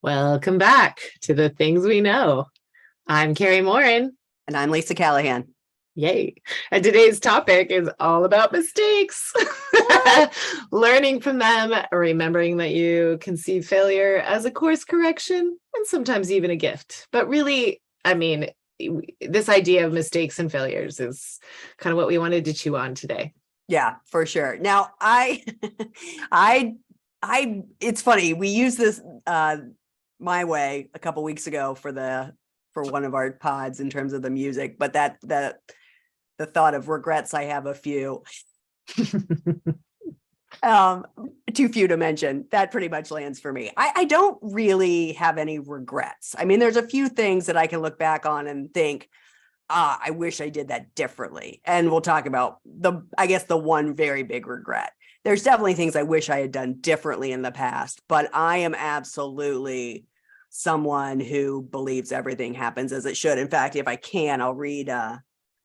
Welcome back to the things we know. I'm Carrie Morin. And I'm Lisa Callahan. Yay. And today's topic is all about mistakes. Learning from them, remembering that you can see failure as a course correction and sometimes even a gift. But really, this idea of mistakes and failures is kind of what we wanted to chew on today. Yeah, for sure. Now, it's funny. We used this my way a couple weeks ago for one of our pods in terms of the music, but the thought of regrets, I have a few. Too few to mention. That pretty much lands for me. I don't really have any regrets. I mean, there's a few things that I can look back on and think, I wish I did that differently. And we'll talk about the one very big regret. There's definitely things I wish I had done differently in the past, but I am absolutely someone who believes everything happens as it should. In fact, if I can, I'll read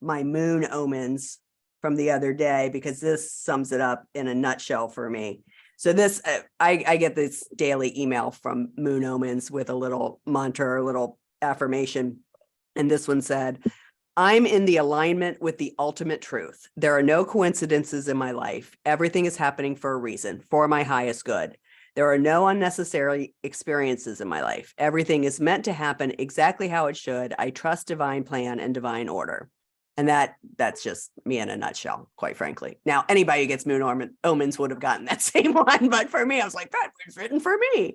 my moon omens from the other day, because this sums it up in a nutshell for me. So this, I get this daily email from Moon Omens with a little mantra or a little affirmation. And this one said, I'm in the alignment with the ultimate truth. There are no coincidences in my life. Everything is happening for a reason, for my highest good. There are no unnecessary experiences in my life. Everything is meant to happen exactly how it should. I trust divine plan and divine order. And that's just me in a nutshell, quite frankly. Now, anybody who gets moon omens would have gotten that same one. But for me, I was like, that was written for me.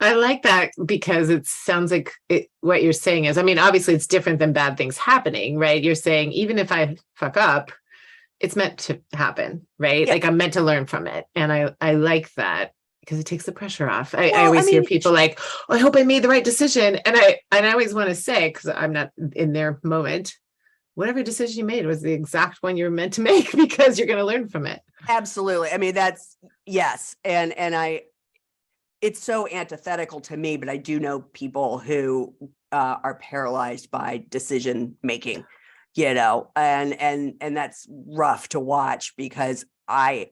I like that because it sounds like what you're saying is, obviously it's different than bad things happening, right? You're saying, even if I fuck up, it's meant to happen, right? Yeah. Like I'm meant to learn from it. And I like that because it takes the pressure off. I always hear people like, oh, I hope I made the right decision. And I always want to say, because I'm not in their moment, whatever decision you made was the exact one you're meant to make, because you're going to learn from it. Absolutely. That's yes. And it's so antithetical to me, but I do know people who are paralyzed by decision making, and that's rough to watch, because I've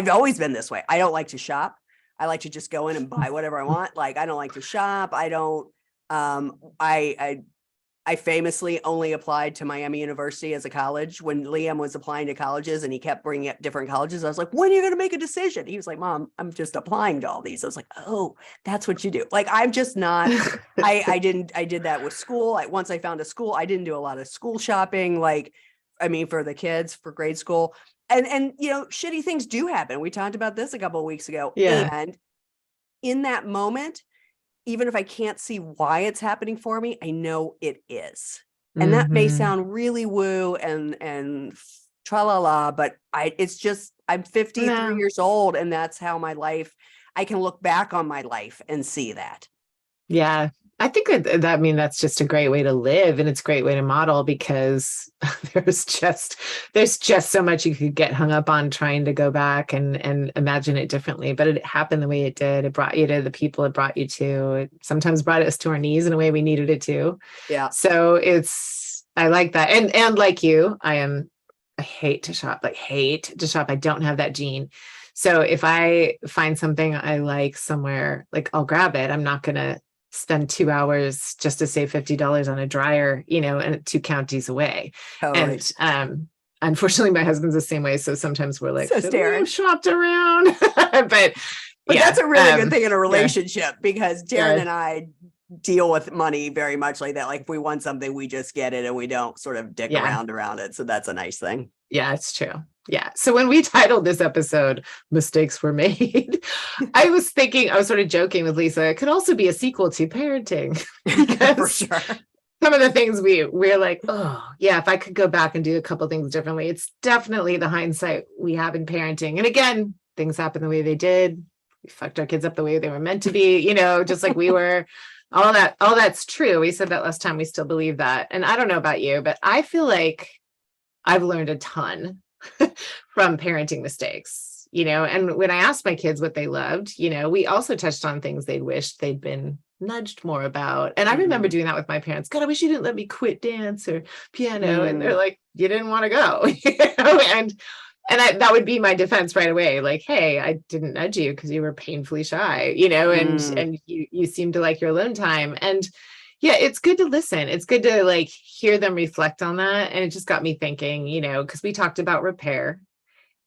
always been this way. I don't like to shop. I like to just go in and buy whatever I want. Like, I don't like to shop. I don't, I famously only applied to Miami University as a college. When Liam was applying to colleges and he kept bringing up different colleges, I was like, when are you going to make a decision? He was like, Mom, I'm just applying to all these. I was like, oh, that's what you do. Like, I'm just not, I did that with school. Once I found a school, I didn't do a lot of school shopping. For the kids, for grade school. And shitty things do happen. We talked about this a couple of weeks ago. Yeah. And in that moment, even if I can't see why it's happening for me, I know it is. And that may sound really woo and tra-la-la, but I'm 53 years old, and that's how my life, I can look back on my life and see that. Yeah. I think that's just a great way to live, and it's a great way to model, because there's just so much you could get hung up on trying to go back and imagine it differently. But it happened the way it did. It brought you to the people it brought you to. It sometimes brought us to our knees in a way we needed it to. Yeah. So I like that. And like you, I hate to shop. I don't have that gene. So if I find something I like somewhere, like, I'll grab it. I'm not going to spend 2 hours just to save $50 on a dryer, and 2 counties away. Totally. And unfortunately, my husband's the same way. So sometimes we're like, Darren shopped around, but yeah, that's a really good thing in a relationship, because Darren and I deal with money very much like that. Like, if we want something, we just get it and we don't sort of dick around it. So that's a nice thing. Yeah, it's true. Yeah. So when we titled this episode, Mistakes Were Made, I was sort of joking with Lisa, it could also be a sequel to Parenting. For sure. Some of the things we're like, oh, yeah, if I could go back and do a couple things differently, it's definitely the hindsight we have in parenting. And again, things happen the way they did. We fucked our kids up the way they were meant to be, just like we were. All that's true. We said that last time. We still believe that. And I don't know about you, but I feel like I've learned a ton from parenting mistakes, and when I asked my kids what they loved, we also touched on things they wished they'd been nudged more about. And I remember doing that with my parents. God, I wish you didn't let me quit dance or piano. And they're like, you didn't want to go, and that would be my defense right away. Like, hey, I didn't nudge you because you were painfully shy, and you seem to like your alone time. And yeah, it's good to listen. It's good to like hear them reflect on that. And it just got me thinking, because we talked about repair,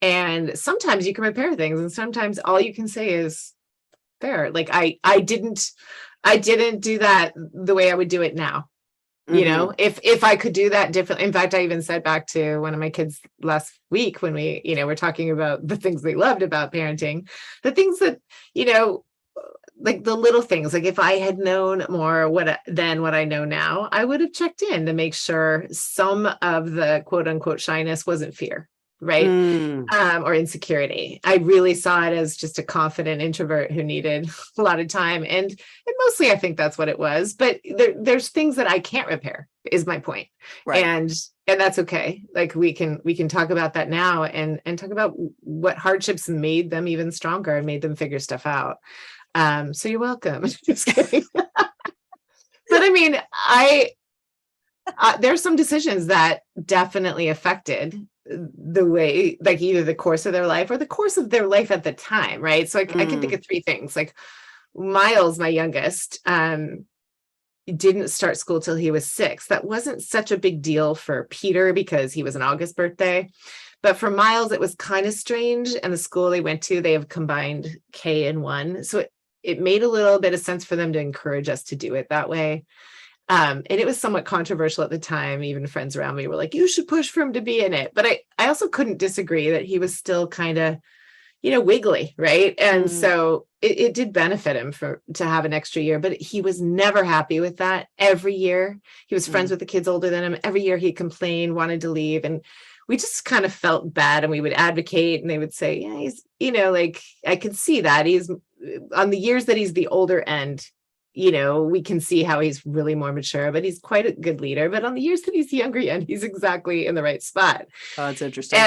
and sometimes you can repair things, and sometimes all you can say is fair. Like I didn't do that the way I would do it now. If I could do that differently. In fact, I even said back to one of my kids last week when we, were talking about the things they loved about parenting, the things that, like the little things, like if I had known more than what I know now, I would have checked in to make sure some of the quote unquote shyness wasn't fear. Right. Or insecurity. I really saw it as just a confident introvert who needed a lot of time. And mostly I think that's what it was. But there's things that I can't repair, is my point. Right. And that's okay. Like we can talk about that now and talk about what hardships made them even stronger and made them figure stuff out. So you're welcome. Just kidding. But I mean, there's some decisions that definitely affected the way, like either the course of their life or the course of their life at the time, right? So I can think of three things. Like Miles, my youngest, didn't start school till he was 6. That wasn't such a big deal for Peter because he was an August birthday. But for Miles, it was kind of strange. And the school they went to, they have combined K and 1. So it made a little bit of sense for them to encourage us to do it that way. And it was somewhat controversial at the time. Even friends around me were like, you should push for him to be in it. But I also couldn't disagree that he was still kind of, wiggly. Right. And so it did benefit him to have an extra year, but he was never happy with that. Every year he was friends with the kids older than him. Every year he complained, wanted to leave. And we just kind of felt bad, and we would advocate, and they would say, yeah, he's, like, I could see that he's on the years that he's the older end. We can see how he's really more mature, but he's quite a good leader. But on the years that he's the younger end, he's exactly in the right spot. Oh, that's interesting.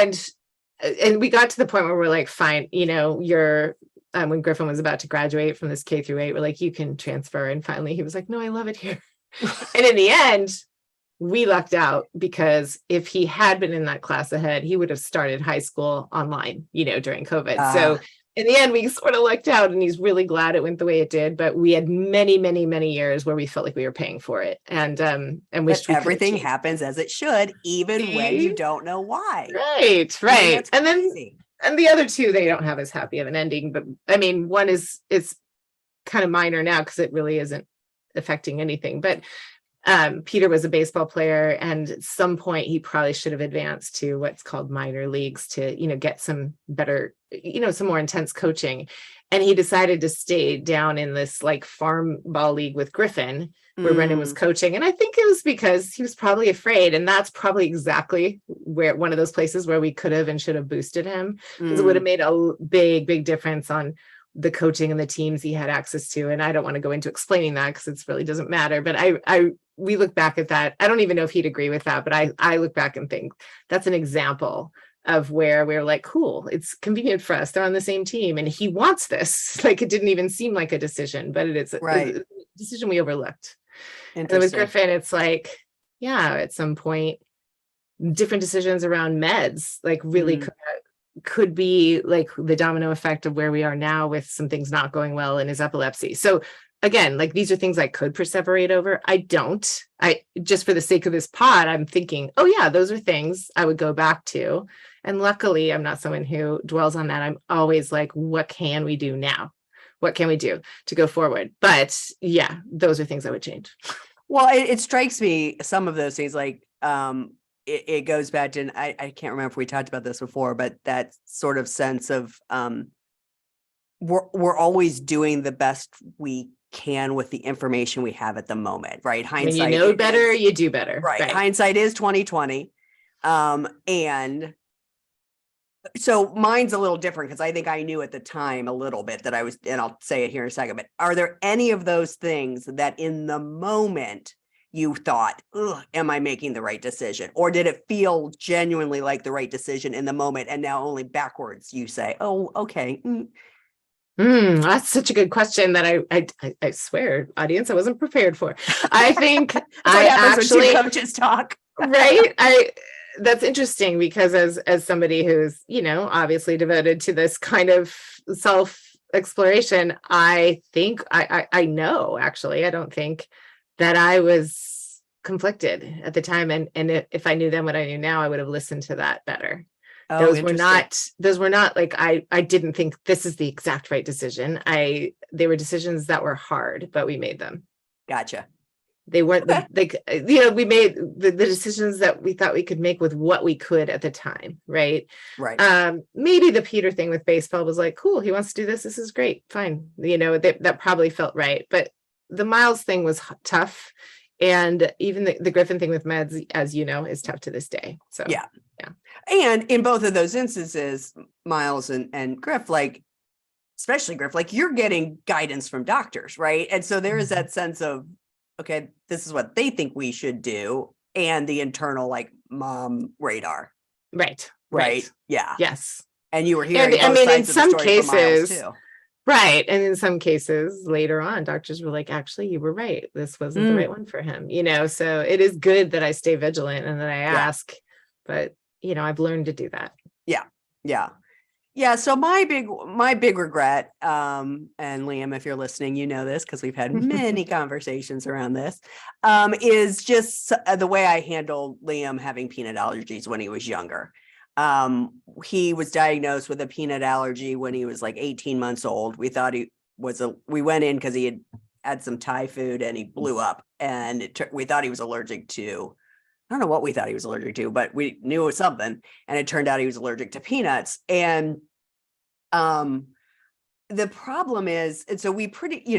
And we got to the point where we're like, fine, you're, when Griffin was about to graduate from this K through 8, we're like, you can transfer. And finally he was like, no, I love it here. And in the end, we lucked out, because if he had been in that class ahead, he would have started high school online, during COVID. So in the end, we sort of lucked out, and he's really glad it went the way it did. But we had many, many, many years where we felt like we were paying for it, and wished everything happens as it should, even when you don't know why. Right. I mean, and the other two, they don't have as happy of an ending. But I mean, one is kind of minor now because it really isn't affecting anything. But Peter was a baseball player, and at some point he probably should have advanced to what's called minor leagues to, get some better, some more intense coaching. And he decided to stay down in this like farm ball league with Griffin, where Brendan was coaching. And I think it was because he was probably afraid. And that's probably exactly where one of those places where we could have and should have boosted him, because it would have made a big, big difference on the coaching and the teams he had access to. And I don't want to go into explaining that because it really doesn't matter. But we look back at that. I don't even know if he'd agree with that, but I look back and think that's an example of where we're like, cool, it's convenient for us. They're on the same team, and he wants this. Like, it didn't even seem like a decision, but it is a decision we overlooked. And with Griffin, it's like, yeah, at some point, different decisions around meds, like really could be like the domino effect of where we are now with some things not going well in his epilepsy. So again, like these are things I could perseverate over. I don't. Just for the sake of this pod, I'm thinking, oh yeah, those are things I would go back to. And luckily, I'm not someone who dwells on that. I'm always like, what can we do now? What can we do to go forward? But yeah, those are things I would change. Well, it strikes me, some of those things, like it goes back to, and I can't remember if we talked about this before, but that sort of sense of we're always doing the best we can with the information we have at the moment, right? Hindsight, when you know better, you do better. Right. Hindsight is 2020. And so mine's a little different because I think I knew at the time a little bit that I was, and I'll say it here in a second, but are there any of those things that in the moment you thought, am I making the right decision? Or did it feel genuinely like the right decision in the moment? And now only backwards you say, oh, okay. That's such a good question that I swear, audience, I wasn't prepared for. I think I actually, coaches talk. Right. that's interesting because as somebody who's, obviously devoted to this kind of self exploration, I think I know, actually, I don't think that I was conflicted at the time. And if I knew then what I knew now, I would have listened to that better. Oh, Those interesting. were not like, I didn't think this is the exact right decision. They were decisions that were hard, but we made them. Gotcha. They weren't Okay. we made the decisions that we thought we could make with what we could at the time. Right. Right. Maybe the Peter thing with baseball was like, cool, he wants to do this. This is great. Fine. That probably felt right. But the Miles thing was tough. And even the Griffin thing with meds, as you know, is tough to this day. So yeah. Yeah. And in both of those instances, Miles and Griff, especially Griff, you're getting guidance from doctors, right? And so there is that sense of, okay, this is what they think we should do, and the internal mom radar. Right. Yeah. Yes. And you were hearing And both in sides of the some story from Miles cases, too. right. And in some cases later on, doctors were like, actually, you were right. This wasn't the right one for him. So it is good that I stay vigilant and that I ask, but I've learned to do that. Yeah. Yeah. Yeah. So my big regret, and Liam, if you're listening, you know this because we've had many conversations around this, is just the way I handled Liam having peanut allergies when he was younger. He was diagnosed with a peanut allergy when he was 18 months old. We thought we went in because he had some Thai food and he blew up, and we thought he was allergic to, I don't know what we thought he was allergic to, but we knew it was something. And it turned out he was allergic to peanuts. And the problem is, and so we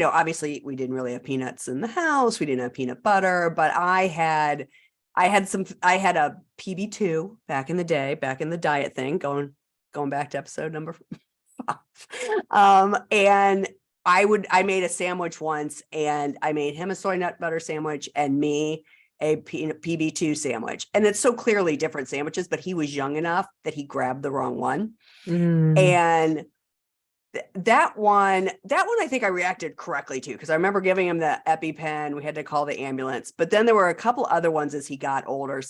obviously we didn't really have peanuts in the house. We didn't have peanut butter, but I had a PB2 back in the day, back in the diet thing, going back to episode number 5. And I made a sandwich once, and I made him a soy nut butter sandwich and me a PB2 sandwich. And it's so clearly different sandwiches, but he was young enough that he grabbed the wrong one. And that one I think I reacted correctly to, because I remember giving him the EpiPen. We had to call the ambulance, but then there were a couple other ones as he got older,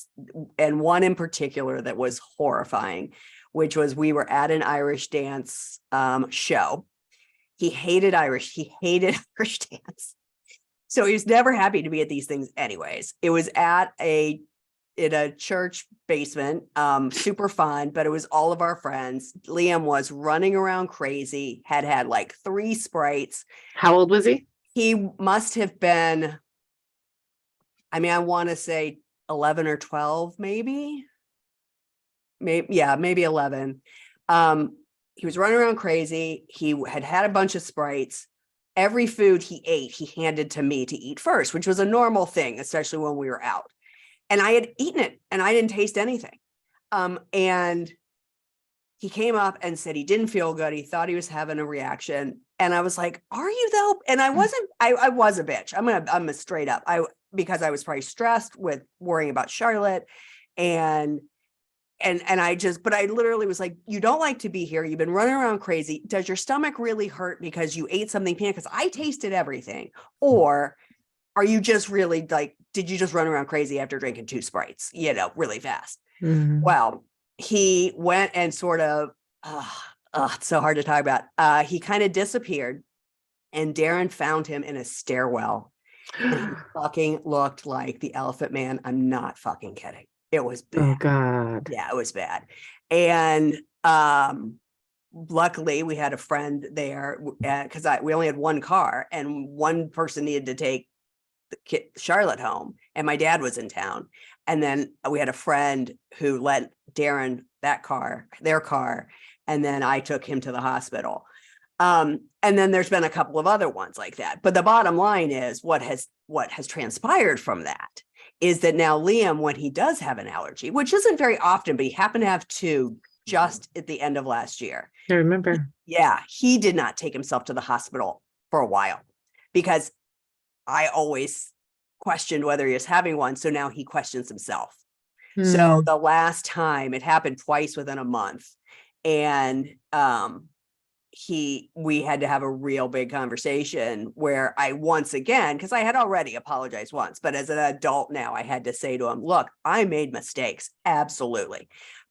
and one in particular that was horrifying, which was, we were at an Irish dance show. He hated Irish dance. So he was never happy to be at these things anyways. It was in a church basement, super fun, but it was all of our friends. Liam was running around crazy, had 3 Sprites. How old was he? He must have been, I want to say 11 or 12, maybe 11. He was running around crazy. He had a bunch of Sprites. Every food he ate, he handed to me to eat first, which was a normal thing, especially when we were out. And I had eaten it and I didn't taste anything. And he came up and said he didn't feel good. He thought he was having a reaction. And I was like, are you though? And I wasn't, I was a bitch. I'm a straight up, because I was probably stressed with worrying about Charlotte, but I literally was like, you don't like to be here. You've been running around crazy. Does your stomach really hurt because you ate something peanut? Because I tasted everything. Or are you just really did you just run around crazy after drinking 2 Sprites, really fast? Well, he went and sort of, it's so hard to talk about. He kind of disappeared, and Darren found him in a stairwell, and he fucking looked like the Elephant Man. I'm not fucking kidding. It was bad. Oh God. Yeah, it was bad. And luckily we had a friend there, because we only had one car, and one person needed to take Charlotte home, and my dad was in town. And then we had a friend who lent Darren their car, and then I took him to the hospital. And then there's been a couple of other ones like that. But the bottom line is, what has transpired from that is that now Liam, when he does have an allergy, which isn't very often, but he happened to have 2 just at the end of last year. I remember. Yeah, he did not take himself to the hospital for a while, because I always questioned whether he was having one. So now he questions himself. So the last time, it happened twice within a month, and we had to have a real big conversation where I, once again, because I had already apologized once, but as an adult now, I had to say to him, look, I made mistakes. Absolutely.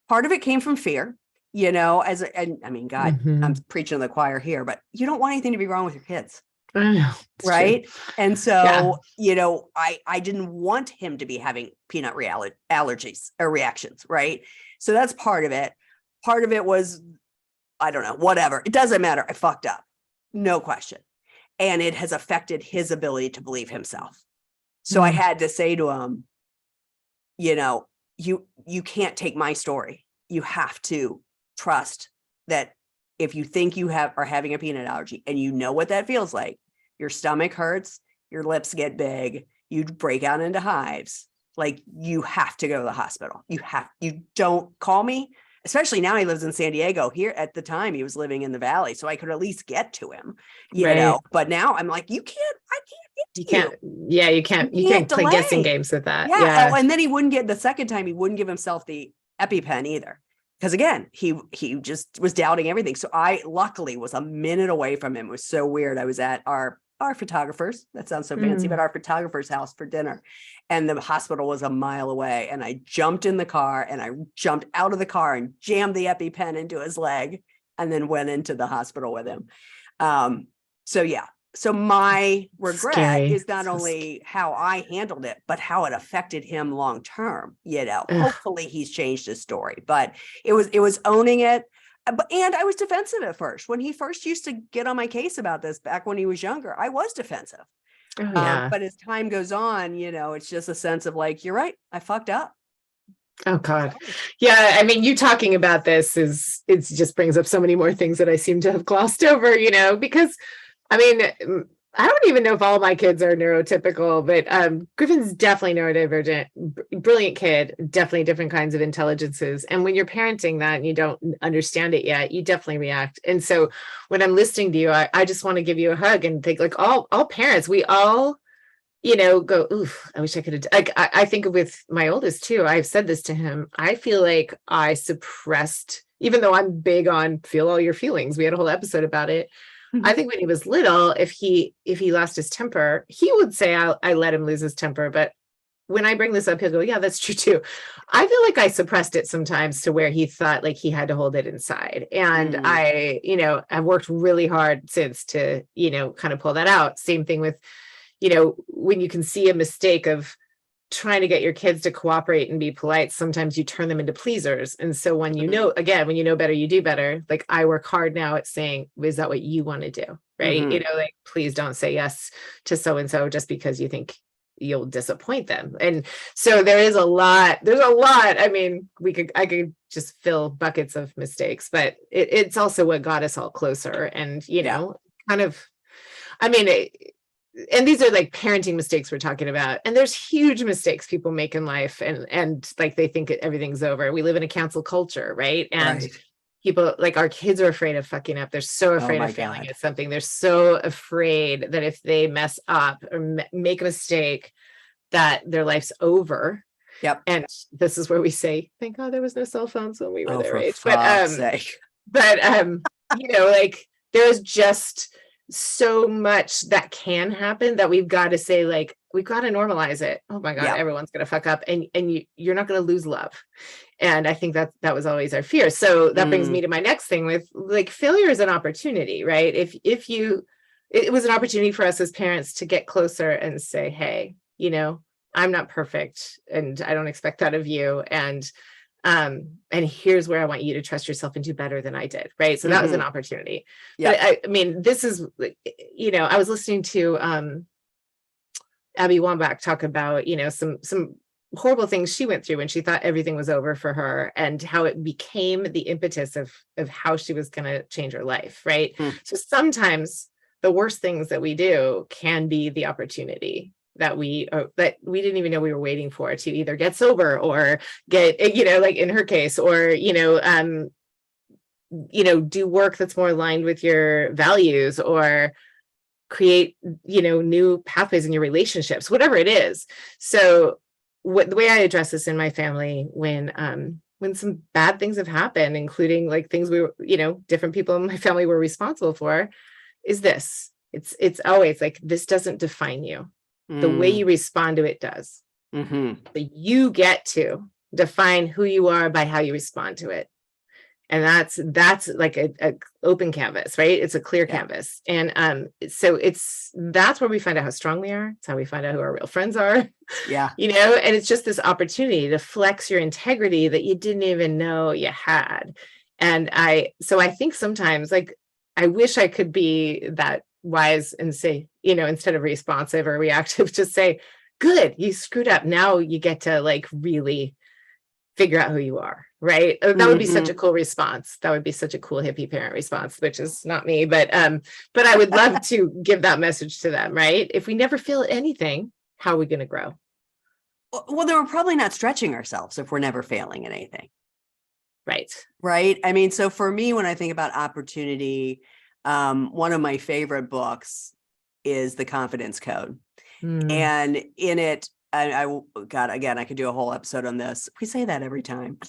Part of it came from fear, and I mean, God, I'm Mhm. preaching to the choir here, but you don't want anything to be wrong with your kids. I know, it's true. Right. And Yeah. so, I didn't want him to be having peanut allergies or reactions. Right. So that's part of it. Part of it was, I don't know, whatever. It doesn't matter. I fucked up. No question. And it has affected his ability to believe himself. So I Mm. had to say to him, you can't take my story. You have to trust that if you think are having a peanut allergy and you know what that feels like, your stomach hurts, your lips get big, you break out into hives. Like, you have to go to the hospital. You don't call me. Especially now he lives in San Diego. Here at the time he was living in the Valley, so I could at least get to him, Right. But now I'm like, I can't get You to you. can't, yeah, you You can't can't play guessing delay. games with that. Yeah. Yeah. Oh, and then he wouldn't get the second time. He wouldn't give himself the EpiPen either, because again, he just was doubting everything. So I luckily was a minute away from him. It was so weird. I was at our photographer's. That sounds so fancy, but Mm. our photographer's house for dinner, and the hospital was a mile away. And I jumped in the car and I jumped out of the car and jammed the EpiPen into his leg, and then went into the hospital with him. So yeah. So my regret Scary. is not So only how I handled it, but how it affected him long term. Ugh. Hopefully he's changed his story, but it was owning it. And I was defensive at first. When he first used to get on my case about this back when he was younger, I was defensive. Oh yeah. But as time goes on, it's just a sense of like, you're right, I fucked up. Oh God. Yeah. I mean, you talking about this it just brings up so many more things that I seem to have glossed over, because I mean, I don't even know if all my kids are neurotypical, but Griffin's definitely neurodivergent, brilliant kid, definitely different kinds of intelligences. And when you're parenting that and you don't understand it yet, you definitely react. And so when I'm listening to you, I just want to give you a hug and think, like, all parents, we all, go, oof, I wish I could have. Like, I think with my oldest too, I've said this to him. I feel like I suppressed, even though I'm big on feel all your feelings. We had a whole episode about it. I think when he was little, if he lost his temper, he would say, I let him lose his temper. But when I bring this up, he'll go, yeah, that's true too. I feel like I suppressed it sometimes to where he thought like he had to hold it inside. And I've worked really hard since to, kind of pull that out. Same thing with, when you can see a mistake of trying to get your kids to cooperate and be polite, sometimes you turn them into pleasers. And so when when you know better, you do better. Like, I work hard now at saying, is that what you want to do? Right. Like, please don't say yes to so-and-so just because you think you'll disappoint them. And so there's a lot. I mean, I could just fill buckets of mistakes, but it's also what got us all closer. And, kind of, I mean, and these are like parenting mistakes we're talking about. And there's huge mistakes people make in life. And like, they think everything's over. We live in a cancel culture, right? And Right. people, like, our kids are afraid of fucking up. They're so afraid of failing at something. They're so afraid that if they mess up or make a mistake, that their life's over. Yep. And this is where we say, thank God there was no cell phones when we were their for age. fuck's sake. Like, there's just so much that can happen that we've got to say, like, we've got to normalize it. Oh my God, everyone's going to fuck up, and you're not going to lose love. And I think that was always our fear. So that brings me to my next thing with, like, failure is an opportunity, right? It was an opportunity for us as parents to get closer and say, hey, I'm not perfect and I don't expect that of you. And here's where I want you to trust yourself and do better than I did. Right. So that was an opportunity. Yeah. But I mean, this is, I was listening to Abby Wambach talk about, some horrible things she went through when she thought everything was over for her, and how it became the impetus of how she was going to change her life. Right. So sometimes the worst things that we do can be the opportunity that we didn't even know we were waiting for, to either get sober or get, like in her case, or, do work that's more aligned with your values, or create, new pathways in your relationships, whatever it is. So the way I address this in my family, when when some bad things have happened, including like things we were, different people in my family were responsible for, is this. It's always like, this doesn't define you. The way you respond to it does. But you get to define who you are by how you respond to it. And that's like a open canvas, right? It's a clear canvas. And so that's where we find out how strong we are. It's how we find out who our real friends are. Yeah. And it's just this opportunity to flex your integrity that you didn't even know you had. And I think sometimes, like, I wish I could be that wise and say, instead of responsive or reactive, just say, good, you screwed up. Now you get to like really figure out who you are, right? That would be such a cool response. That would be such a cool hippie parent response, which is not me, but I would love to give that message to them, right? If we never feel anything, how are we going to grow? Well, then we're probably not stretching ourselves if we're never failing at anything. Right. Right. I mean, so for me, when I think about opportunity, one of my favorite books is The Confidence Code. And in it, God, again, I could do a whole episode on this. We say that every time.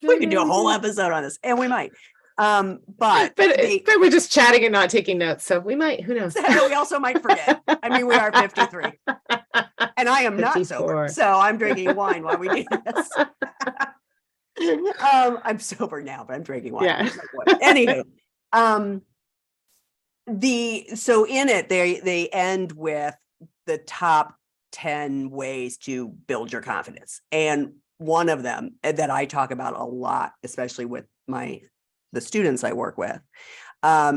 We could do a whole episode on this, and we might. But we're just chatting and not taking notes, so we might. Who knows? We also might forget. I mean, we are 53, and I am 54. Not sober, so I'm drinking wine while we do this. I'm sober now, but I'm drinking wine. Yeah. Anywho, so in it, they end with the top 10 ways to build your confidence. And one of them that I talk about a lot, especially with the students I work with,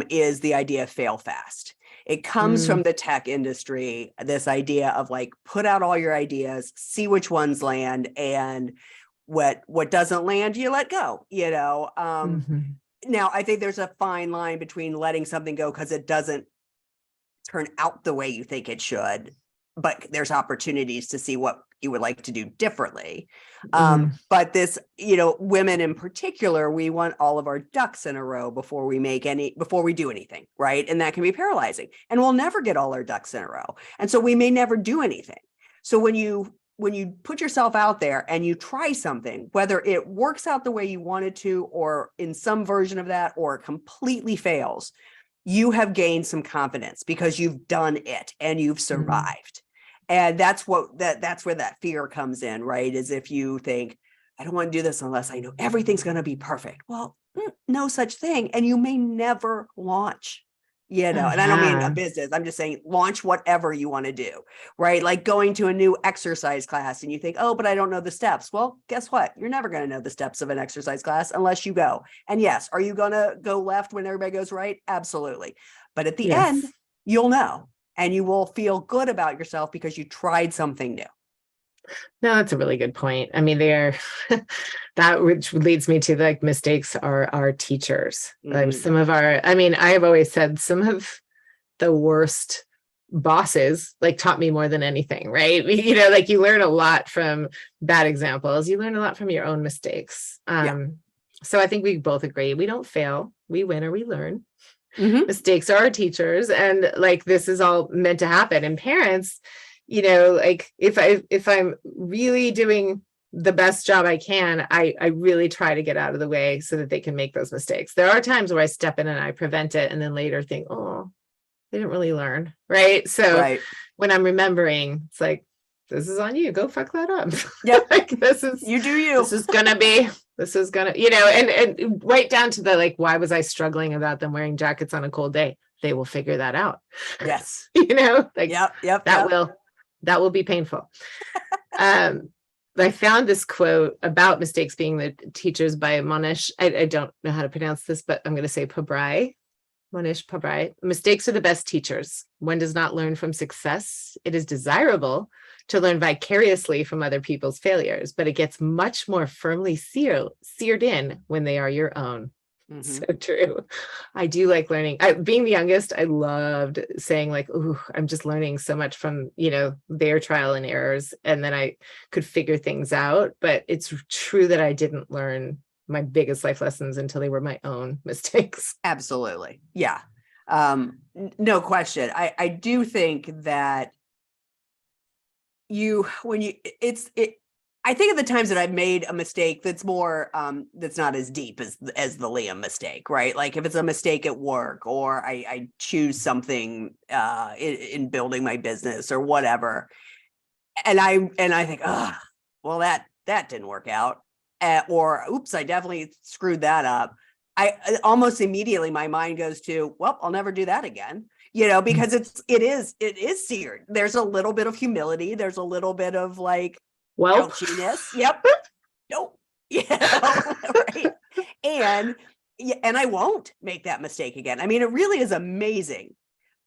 is the idea of fail fast. It comes from the tech industry, this idea of like, put out all your ideas, see which ones land, and what doesn't land, you let go, Now, I think there's a fine line between letting something go because it doesn't turn out the way you think it should, but there's opportunities to see what you would like to do differently. But this, women in particular, we want all of our ducks in a row before we do anything, right? And that can be paralyzing. And we'll never get all our ducks in a row. And so we may never do anything. So when you put yourself out there and you try something, whether it works out the way you wanted to, or in some version of that, or it completely fails, you have gained some confidence because you've done it and you've survived. And that's where that fear comes in, right? Is if you think, I don't want to do this unless I know everything's going to be perfect. Well, no such thing. And you may never launch, and I don't mean a business. I'm just saying launch whatever you want to do, right? Like going to a new exercise class and you think, oh, but I don't know the steps. Well, guess what? You're never going to know the steps of an exercise class unless you go. And yes, are you going to go left when everybody goes right? Absolutely. But at the end, you'll know. And you will feel good about yourself because you tried something new. No, that's a really good point. I mean, that which leads me to like mistakes are our teachers. Like I have always said some of the worst bosses like taught me more than anything, right? Like you learn a lot from bad examples. You learn a lot from your own mistakes. So I think we both agree. We don't fail. We win or we learn. Mistakes are our teachers, and like this is all meant to happen. And parents, like if I'm really doing the best job I can, I really try to get out of the way so that they can make those mistakes. There are times where I step in and I prevent it, and then later think, oh, they didn't really learn, right? So when I'm remembering, it's like, this is on you. Go fuck that up. Yeah, like this is you do you. This is gonna, and right down to the like, why was I struggling about them wearing jackets on a cold day? They will figure that out. Yes. Like yep. That will be painful. I found this quote about mistakes being the teachers by Monish. I don't know how to pronounce this, but I'm going to say Pabrai. Monish Pabrai. Mistakes are the best teachers. One does not learn from success. It is desirable to learn vicariously from other people's failures, but it gets much more firmly seared in when they are your own. So true. I do like learning. Being the youngest, I loved saying like, "Ooh, I'm just learning so much from, their trial and errors." And then I could figure things out. But it's true that I didn't learn my biggest life lessons until they were my own mistakes. Absolutely. Yeah. No question. I do think that I I think of the times that I've made a mistake that's more that's not as deep as the Liam mistake, right? Like if it's a mistake at work, or I choose something in building my business or whatever, and I think, oh, well that didn't work out, or oops, I definitely screwed that up. I almost immediately my mind goes to, well, I'll never do that again, because it is seared. There's a little bit of humility. There's a little bit of like, Well, ouchiness. Yep. Nope. Right. And I won't make that mistake again. I mean, it really is amazing.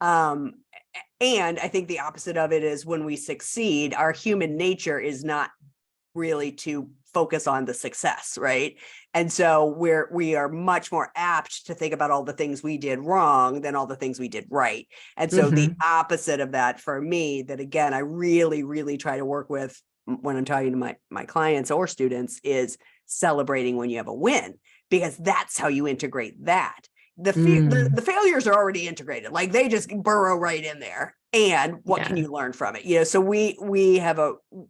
And I think the opposite of it is when we succeed, our human nature is not really to focus on the success, right? And so we are much more apt to think about all the things we did wrong than all the things we did right. And so the opposite of that for me, that again, I really, really try to work with when I'm talking to my clients or students, is celebrating when you have a win, because that's how you integrate that. The failures are already integrated, like they just burrow right in there. And what can you learn from it? So we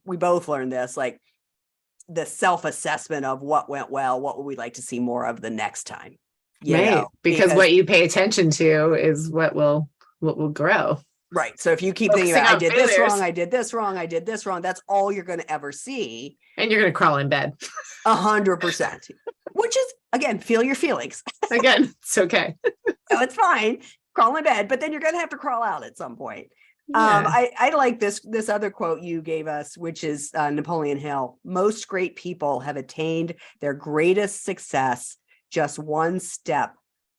both learned this, like the self-assessment of what went well, what would we like to see more of the next time, right? Because what you pay attention to is what will grow. Right. So if you keep thinking about, I did this wrong, I did this wrong, I did this wrong, that's all you're going to ever see. And you're going to crawl in bed. 100%, which is, again, feel your feelings. Again, it's okay. So it's fine. Crawl in bed, but then you're going to have to crawl out at some point. Yeah. I like this other quote you gave us, which is Napoleon Hill. Most great people have attained their greatest success just one step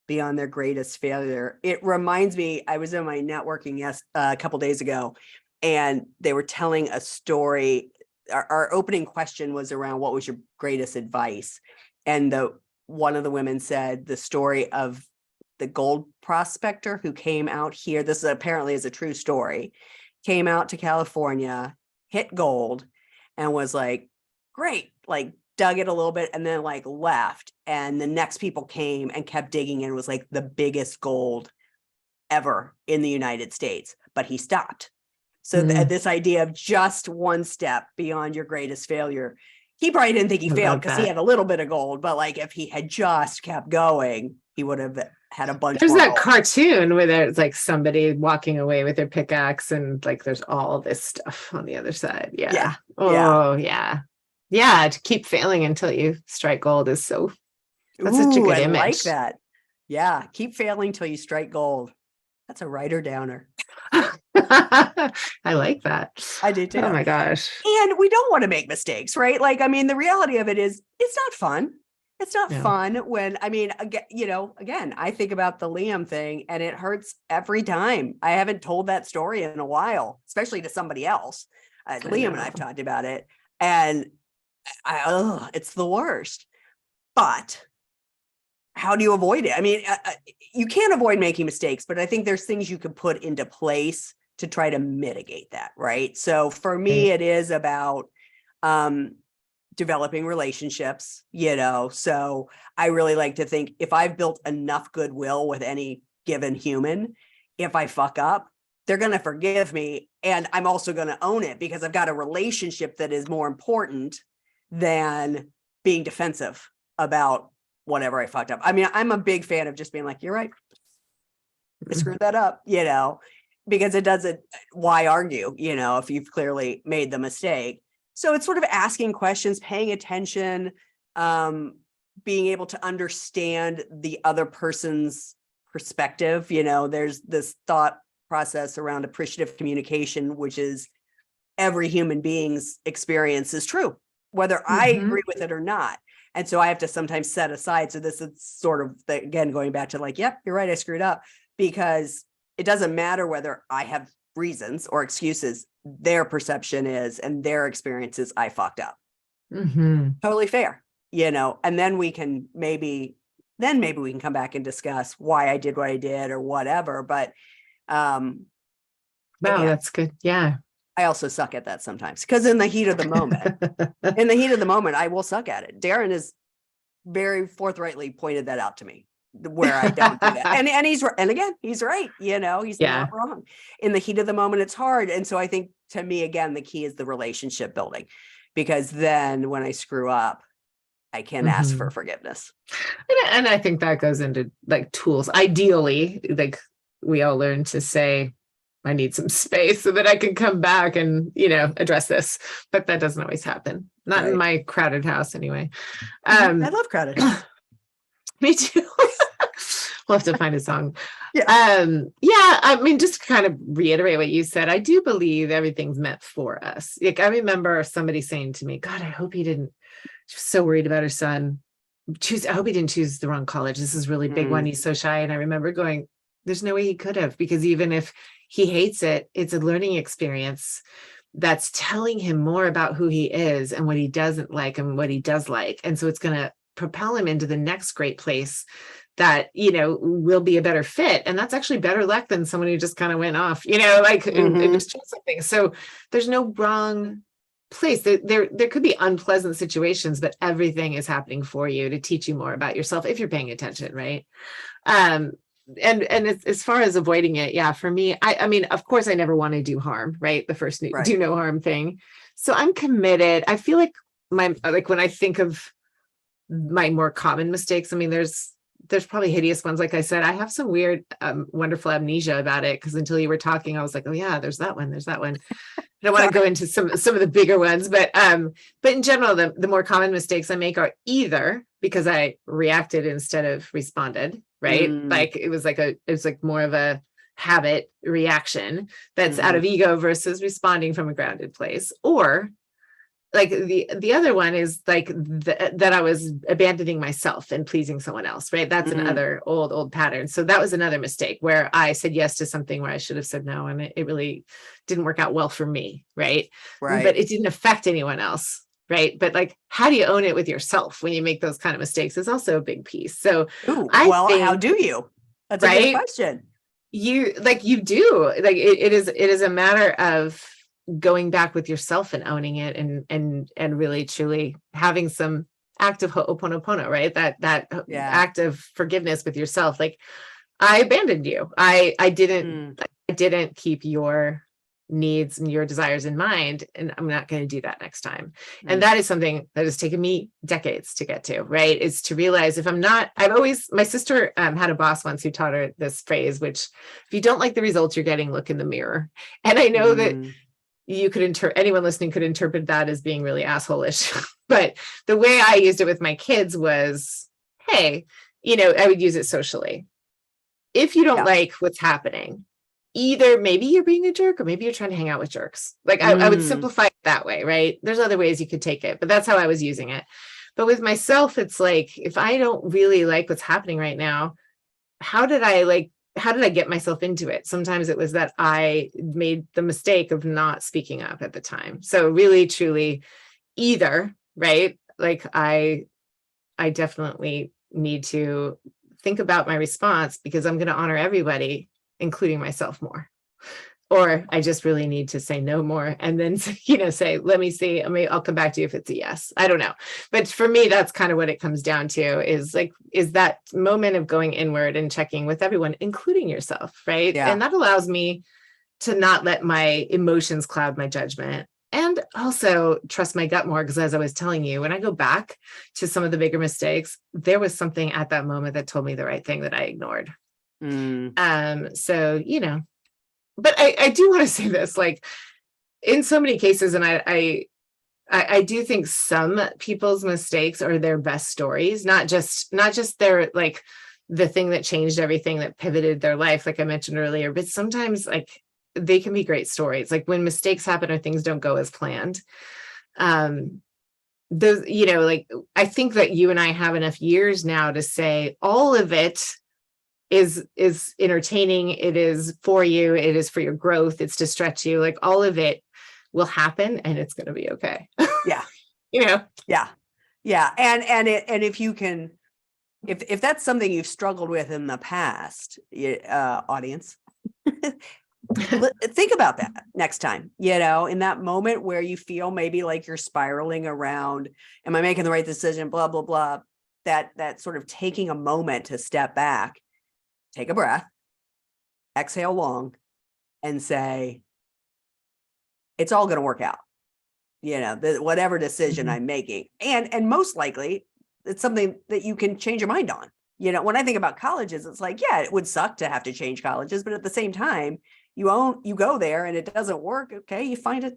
beyond their greatest failure. It reminds me, I was in my networking a couple days ago, and they were telling a story. Our opening question was around what was your greatest advice, and one of the women said the story of the gold prospector who came out here. This apparently is a true story. Came out to California, hit gold, and was like, great, like dug it a little bit, and then like left. And the next people came and kept digging, and it was like the biggest gold ever in the United States, but he stopped. So this idea of just one step beyond your greatest failure, he probably didn't think he failed because he had a little bit of gold, but like if he had just kept going, he would have had a bunch. There's that cartoon where there's like somebody walking away with their pickaxe, and like there's all this stuff on the other side. Yeah. Oh yeah. Yeah. To keep failing until you strike gold is such a good image. I like that. Yeah. Keep failing till you strike gold. That's a writer downer. I like that. I do too. Oh my gosh. And we don't want to make mistakes, right? Like, I mean, the reality of it is it's not fun. It's not fun when, I mean, again, I think about the Liam thing and it hurts every time. I haven't told that story in a while, especially to somebody else. Liam and I've talked about it, and it's the worst. But how do you avoid it? I mean, you can't avoid making mistakes, but I think there's things you can put into place to try to mitigate that, right? So for me, it is about developing relationships, so I really like to think if I've built enough goodwill with any given human, if I fuck up, they're going to forgive me. And I'm also going to own it because I've got a relationship that is more important than being defensive about whatever I fucked up. I mean, I'm a big fan of just being like, you're right, I screwed that up, because it doesn't, why argue, if you've clearly made the mistake. So it's sort of asking questions, paying attention, being able to understand the other person's perspective. There's this thought process around appreciative communication, which is every human being's experience is true, whether I agree with it or not. And so I have to sometimes set aside. So this is sort of, again, going back to like, yep, you're right, I screwed up, because it doesn't matter whether I have reasons or excuses. Their perception is, and their experience is, I fucked up. Totally fair, and then we can maybe we can come back and discuss why I did what I did or whatever. But wow, that's good. Yeah. I also suck at that sometimes, because in the heat of the moment, I will suck at it. Darren has very forthrightly pointed that out to me, where I don't do that. And he's right. And again, he's right. He's not wrong. In the heat of the moment, it's hard. And so I think, to me, again, the key is the relationship building. because then when I screw up, I can ask for forgiveness. And I think that goes into like tools. Ideally, like we all learn to say, I need some space so that I can come back and, address this. But that doesn't always happen. Not in my crowded house anyway. I love crowded house. Me too. We'll have to find a song. Yeah. I mean, just to kind of reiterate what you said, I do believe everything's meant for us. Like I remember somebody saying to me, God, I hope he didn't, she was so worried about her son. I hope he didn't choose the wrong college. This is really big one. He's so shy. And I remember going, there's no way he could have, because even if he hates it, it's a learning experience that's telling him more about who he is and what he doesn't like and what he does like. And so it's going to propel him into the next great place that, will be a better fit. And that's actually better luck than someone who just kind of went off, and just chose something. So there's no wrong place. There could be unpleasant situations, but everything is happening for you to teach you more about yourself if you're paying attention, right? And as far as avoiding it, yeah, for me, I mean, of course, I never want to do harm, right? The first do no harm thing. So I'm committed. I feel like when I think of my more common mistakes, I mean, there's probably hideous ones. Like I said, I have some weird, wonderful amnesia about it, because until you were talking, I was like, oh yeah, there's that one. I don't want to go into some of the bigger ones, but in general, the more common mistakes I make are either because I reacted instead of responded, right? Like it was like more of a habit reaction that's out of ego versus responding from a grounded place. Or like the other one is like that I was abandoning myself and pleasing someone else, right? That's another old pattern. So that was another mistake where I said yes to something where I should have said no, and it really didn't work out well for me, right? But it didn't affect anyone else, right? But like, how do you own it with yourself when you make those kind of mistakes is also a big piece. So how do you? That's a good question. You do like it is a matter of going back with yourself and owning it and really truly having some act of ho'oponopono, right? That act of forgiveness with yourself. Like, I abandoned you. I didn't keep your needs and your desires in mind, and I'm not going to do that next time. And that is something that has taken me decades to get to, right? Is to realize if I'm not, my sister had a boss once who taught her this phrase, which if you don't like the results you're getting, look in the mirror. And I know that you could anyone listening could interpret that as being really asshole-ish. But the way I used it with my kids was, hey, I would use it socially. If you don't like what's happening, either maybe you're being a jerk or maybe you're trying to hang out with jerks. Like I would simplify it that way, right? There's other ways you could take it, but that's how I was using it. But with myself, it's like, if I don't really like what's happening right now, how did I get myself into it? Sometimes it was that I made the mistake of not speaking up at the time. So really, truly, either, right? Like I definitely need to think about my response, because I'm going to honor everybody, including myself, more. Or I just really need to say no more and then, say, let me see, I'll come back to you if it's a yes. I don't know. But for me, that's kind of what it comes down to, is that moment of going inward and checking with everyone, including yourself, right? Yeah. And that allows me to not let my emotions cloud my judgment, and also trust my gut more. Because as I was telling you, when I go back to some of the bigger mistakes, there was something at that moment that told me the right thing that I ignored. So, but I do want to say this, like, in so many cases, and I do think some people's mistakes are their best stories, not just their, like, the thing that changed everything, that pivoted their life, like I mentioned earlier, but sometimes, like, they can be great stories. Like when mistakes happen or things don't go as planned. Those, like, I think that you and I have enough years now to say all of it is entertaining. It is for you. It is for your growth. It's to stretch you. Like, all of it will happen and it's going to be okay. Yeah. Yeah. Yeah. And if you can, if that's something you've struggled with in the past, audience, think about that next time, in that moment where you feel maybe like you're spiraling around, am I making the right decision? Blah, blah, blah. That sort of taking a moment to step back, take a breath, exhale long, and say, it's all going to work out. whatever decision Mhm. I'm making. And most likely it's something that you can change your mind on. When I think about colleges, it's like, yeah, it would suck to have to change colleges, but at the same time, you go there and it doesn't work. Okay. You look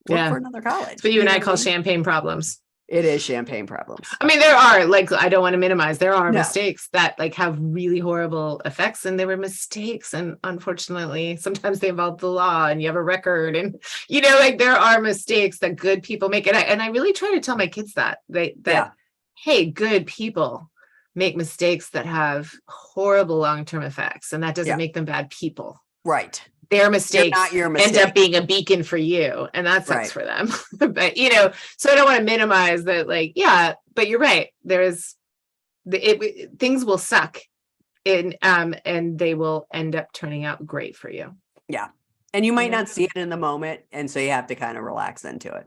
Yeah. for another college. It's what you and know I what call mean? champagne problems. It is champagne problems. I mean, there are, like, I don't want to minimize, there are No. mistakes that like have really horrible effects, and they were mistakes. And unfortunately, sometimes they involve the law and you have a record, and like there are mistakes that good people make. And I really try to tell my kids that Yeah. hey, good people make mistakes that have horrible long-term effects, and that doesn't Yeah. make them bad people. Right. Their mistakes not your end up mistake. being a beacon for you, and that sucks Right. for them. But so I don't want to minimize that, like, yeah, but you're right, things will suck and they will end up turning out great for you. Yeah. And you might Yeah. not see it in the moment, and so you have to kind of relax into it.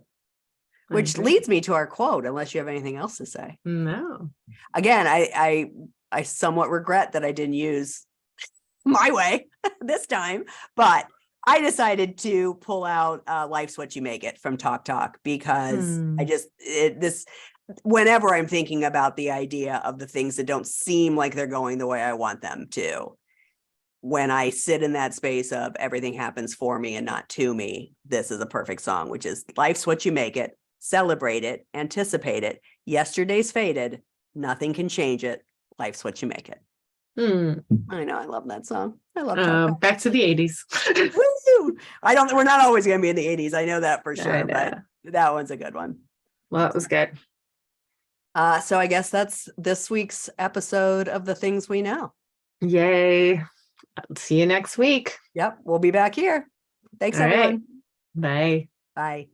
I Which agree. leads me to our quote, unless you have anything else to say. No. Again, I somewhat regret that I didn't use my way this time, but I decided to pull out Life's What You Make It from Talk Talk, because whenever I'm thinking about the idea of the things that don't seem like they're going the way I want them to, when I sit in that space of everything happens for me and not to me, this is a perfect song, which is Life's What You Make It. Celebrate it, anticipate it. Yesterday's faded. Nothing can change it. Life's what you make it. I know. I love that song. I love back to the 80s. Woo! We're not always going to be in the 80s. I know that for sure, but that one's a good one. Well, it was good. So I guess that's this week's episode of The Things We Know. Yay. I'll see you next week. Yep. We'll be back here. Thanks, All everyone. right. Bye. Bye.